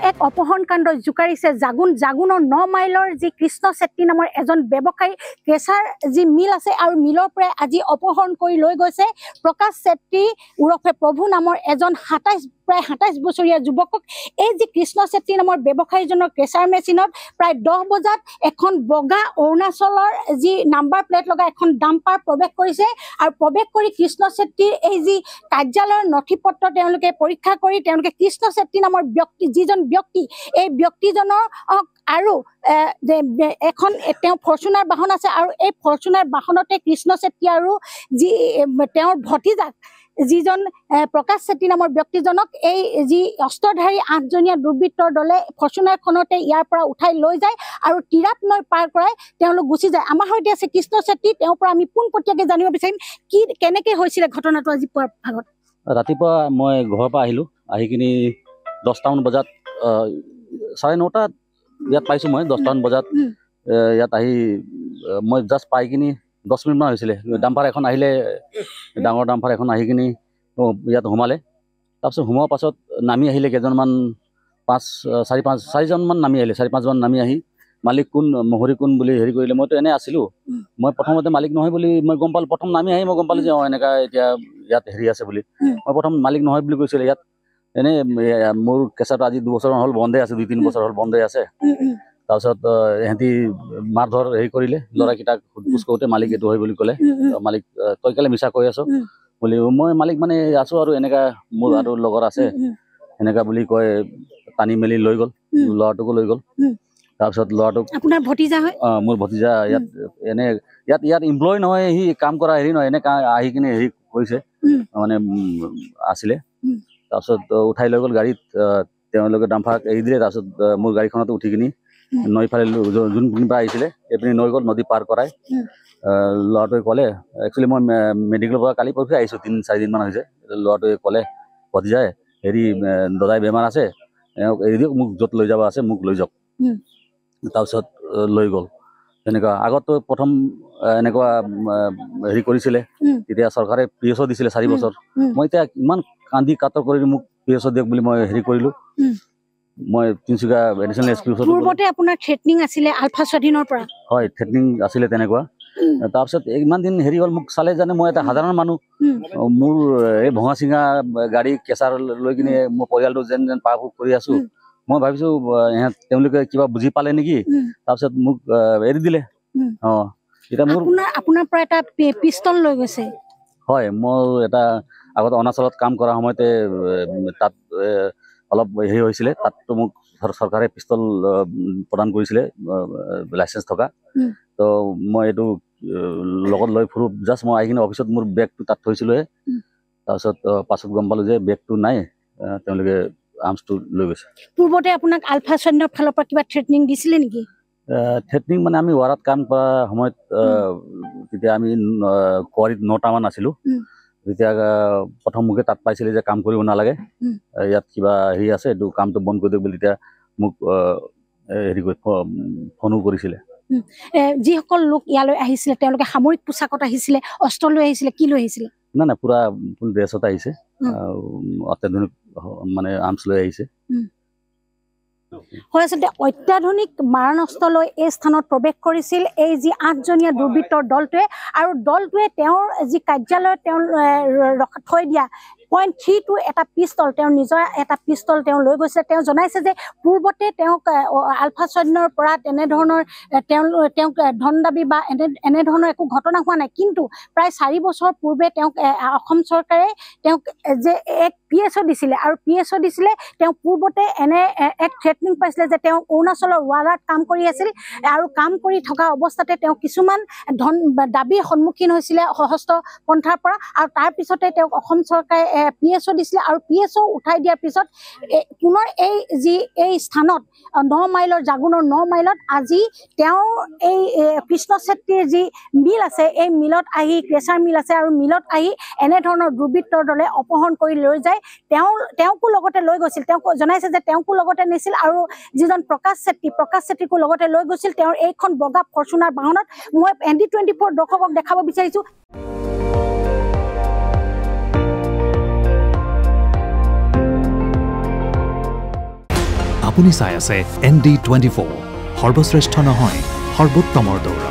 এক অপহৰণকাণ্ড জোকাৰিছে জাগুনৰ 9 মাইলৰ যি কৃষ্ণ চেত্ৰী নামৰ এজন ব্যৱসায়ী কেঁচাৰ যি মিল আছে আৰু মিলৰ পৰা আজি অপহৰণ কৰি লৈ গৈছে প্ৰকাশ চেত্ৰী উৰফে প্ৰভু নামৰ এজন প্ৰায় 27 বছৰীয়া যুৱকক। এই যি কৃষ্ণ চেত্ৰী নামৰ ব্যৱসায়ীজনৰ কেঁচাৰ মেচিনত প্ৰায় 10 বজাত এখন বগা অৰুণাচলৰ যি নাম্বাৰ প্লেট লগা এখন ডাম্পাৰ প্ৰৱেশ কৰিছে আৰু প্ৰৱেশ কৰি কৃষ্ণ চেত্ৰীৰ এই যি কাৰ্যালয়ৰ নথি পত্ৰ তেওঁলোকে পৰীক্ষা কৰি তেওঁলোকে কৃষ্ণ চেত্ৰী নামৰ ব্যক্তি যিজন ব্যক্তি এই ব্যক্তিজনৰ আৰু এখন তেওঁ ফৰ্চুনাৰ বাহন আছে আৰু এই ফৰ্চুনাৰ বাহনতে কৃষ্ণ চেত্ৰী আৰু যি তেওঁৰ ভতিজাক যিজন প্ৰকাশ চেত্ৰী নামৰ ব্যক্তিজনক এই যি অস্ত্ৰধাৰী 8জনীয়া দুৰ্বৃত্তৰ দলে ফৰ্চুনাৰখনতে ইয়াৰ পৰা উঠাই লৈ যায় আৰু তিৰাপ নৈ পাৰ কৰাই তেওঁলোক গুচি যায়। আমাৰ সৈতে আছে কৃষ্ণ চেত্ৰী, তেওঁৰ পৰা আমি পোনপটীয়াকৈ জানিব বিচাৰিম কেনেকৈ হৈছিলে ঘটনাটো আজি পুৱাৰ ভাগত। ৰাতিপুৱা মই ঘৰৰ পৰা আহিলোঁ, আহি কিনি 10টামান বজাত 9:30 ইয়াত পাইছোঁ। মই 10টামান বজাত ইয়াত আহি মই জাষ্ট পাই কিনি 10 মিনিটমান হৈছিলে ডাম্পাৰ এখন আহিলে, ডাঙৰ ডাম্পাৰ এখন আহি কিনি ইয়াত সোমালে। তাৰপিছত সোমোৱাৰ পাছত নামি আহিলে কেইজনমান 4-5জনমান নামি আহিলে, 4-5জন নামি আহি মালিক কোন মহৰী কোন বুলি হেৰি কৰিলে। মইতো এনেই আছিলোঁ, মই প্ৰথমতে মালিক নহয় বুলি মই গম পালোঁ। প্ৰথম নামি আহি মই গম পালোঁ যে এনেকুৱা এতিয়া ইয়াত হেৰি আছে বুলি। মই প্ৰথম মালিক নহয় বুলি কৈছিলে। ইয়াত এনেই মোৰ কেঁচাটো আজি 2 বছৰমান হ'ল বন্ধে আছে, 2-3 বছৰ হ'ল বন্ধে আছে। তাৰপিছত সিহঁতি মাৰ ধৰ হেৰি কৰিলে, ল'ৰাকেইটাক সোধ-পোছ কৰোঁতে মালিক এইটো হয় বুলি ক'লে। মালিক তই কেলে মিছা কৈ আছ বুলি, মই মালিক মানে আছোঁ আৰু এনেকুৱা মোৰ আৰু লগত আছে এনেকুৱা বুলি কৈ টানি মেলি লৈ গ'ল, ল'ৰাটোকো লৈ গ'ল। তাৰপিছত ল'ৰাটোক আপোনাৰ ভতিজা হয়? মোৰ ভতিজা ইয়াত এনে ইয়াত এমপ্লয় নহয়, সি কাম কৰা হেৰি নহয়, এনে আহি কিনে হেৰি কৰিছে মানে আছিলে। তাৰপিছত উঠাই লৈ গ'ল গাড়ীত, তেওঁলোকে ডাম্পাৰক এৰি দিলে। তাৰপিছত মোৰ গাড়ীখনতো উঠি কিনি নৈফালে যোনপিনৰ পৰা আহিছিলে এইপিনি নৈ গ'ল, নদী পাৰ কৰাই। ল'ৰাটোৱে ক'লে, একচুৱেলি মই মেডিকেলৰ পৰা কালি পৰহি আহিছোঁ, 3-4 দিনমান হৈছে। ল'ৰাটোৱে ক'লে ভতিজাই হেৰি দাদাই বেমাৰ আছে, এওঁক এৰি দিয়ক, মোক য'ত লৈ যাব আছে মোক লৈ যাওক। তাৰপিছত লৈ গ'ল। তেনেকুৱা আগতো প্ৰথম এনেকুৱা হেৰি কৰিছিলে, তেতিয়া চৰকাৰে PSO দিছিলে 4 বছৰ। মই এতিয়া ইমান কান্দি কাতৰ কৰি মোক PSO দিয়ক বুলি মই হেৰি কৰিলোঁ। মই তিনিচুকীয়া এডিশ্যনেল SP পূৰ্বতে আপোনাৰ থ্ৰেটনিং আছিলে আলফা স্বাধীনৰ পৰা? হয়, থ্ৰেটনিং আছিলে তেনেকুৱা। তাৰপিছত ইমান দিন হেৰি হ'ল, মোক চালে জানে মই এটা সাধাৰণ মানুহ, মোৰ এই ভঙা চিঙা গাড়ী কেঁচাৰ লৈ কিনে মোৰ পৰিয়ালটো যেন পাৰ কৰি আছোঁ। মই ভাবিছোঁ তেওঁলোকে কিবা বুজি পালে নেকি, তাৰপিছত মোক এৰি দিলে। এতিয়া মোৰ আপোনাৰ পৰা এটা পিষ্টল লৈ গৈছে? হয়, মোৰ এটা আগতে অৰুণাচলত কাম কৰা সময়তে তাত অলপ হেৰি হৈছিলে, তাততো মোক চৰকাৰে পিষ্টল প্ৰদান কৰিছিলে লাইচেঞ্চ থকা। তো মই এইটো লগত লৈ ফুৰোঁ। জাষ্ট মই আহি কিনে অফিচত মোৰ বেগটো তাত থৈছিলোঁহে। তাৰপিছত পাছত গম পালোঁ যে বেগটো নাই, তেওঁলোকে আৰ্মছটো লৈ গৈছে। পূৰ্বতে আপোনাক আলফা স্বাধীনৰ ফালৰ পৰা কিবা থ্ৰেটনিং দিছিলে নেকি? থ্ৰেটনিং মানে আমি ৱাৰত কাম কৰা সময়ত তেতিয়া আমি কুঁৱাৰীত 9টামান আছিলোঁ। যেতিয়া প্ৰথম মোকে তাত পাইছিলে যে কাম কৰিব নালাগে, ইয়াত কিবা হেৰি আছে, এইটো কামটো বন্ধ কৰি দিয়ক বুলি তেতিয়া মোক হেৰি কৰি ফোনো কৰিছিলে। যিসকল লোক ইয়ালৈ আহিছিলে তেওঁলোকে সামৰিক পোছাকত আহিছিলে, অস্ত্ৰ লৈ আহিছিলে, কি লৈ আহিছিলে? নাই, পুৰা ফুল ড্ৰেছত আহিছে, অত্যাধুনিক মানে আৰ্মছ লৈ আহিছে। হয়, আচলতে অত্যাধুনিক মাৰণাস্ত্ৰ লৈ এই স্থানত প্ৰৱেশ কৰিছিল এই যি 8জনীয়া দুৰ্বৃত্তৰ দলটোৱে, আৰু দলটোৱে তেওঁৰ যি কাৰ্যালয়ত তেওঁ থৈ দিয়া .32 এটা পিষ্টল, তেওঁৰ নিজৰ এটা পিষ্টল তেওঁ লৈ গৈছে। তেওঁ জনাইছে যে পূৰ্বতে তেওঁক আলফা স্বাধীনৰ পৰা তেনেধৰণৰ তেওঁক ধন দাবী বা এনেধৰণৰ একো ঘটনা হোৱা নাই, কিন্তু প্ৰায় 4 বছৰ পূৰ্বে তেওঁক অসম চৰকাৰে তেওঁক যে এক PSO দিছিলে, আৰু PSO দিছিলে তেওঁ পূৰ্বতে এনে এক থ্ৰেটনিং পাইছিলে যে তেওঁ অৰুণাচলৰ ৱালাত কাম কৰি আছিল, আৰু কাম কৰি থকা অৱস্থাতে তেওঁ কিছুমান ধন দাবীৰ সন্মুখীন হৈছিলে সশস্ত্ৰ পন্থাৰ পৰা, আৰু তাৰ পিছতে তেওঁক অসম চৰকাৰে PSO দিছিলে। আৰু PSO উঠাই দিয়াৰ পিছত পুনৰ এই স্থানত 9 মাইলৰ জাগুনৰ 9 মাইলত আজি তেওঁ এই কৃষ্ণ চেত্ৰীৰ যি মিল আছে, এই মিলত আহি কেঁচাৰ মিল আছে, আৰু মিলত আহি এনেধৰণৰ দুৰ্বৃত্তৰ দলে অপহৰণ কৰি লৈ যায়। তেওঁকো লগতে লৈ গৈছিল, তেওঁ জনাইছে যে তেওঁকো লগতে নিছিল, আৰু যিজন প্ৰকাশ চেত্ৰীকো লগতে লৈ গৈছিল তেওঁৰ এইখন বগা ফৰ্চুনাৰ বাহনত। মই ND24 দৰ্শকক দেখাব বিচাৰিছোঁ। আপুনি চাই আছে ND24 সৰ্বশ্ৰেষ্ঠ নহয় সৰ্বোত্তমৰ দৌৰ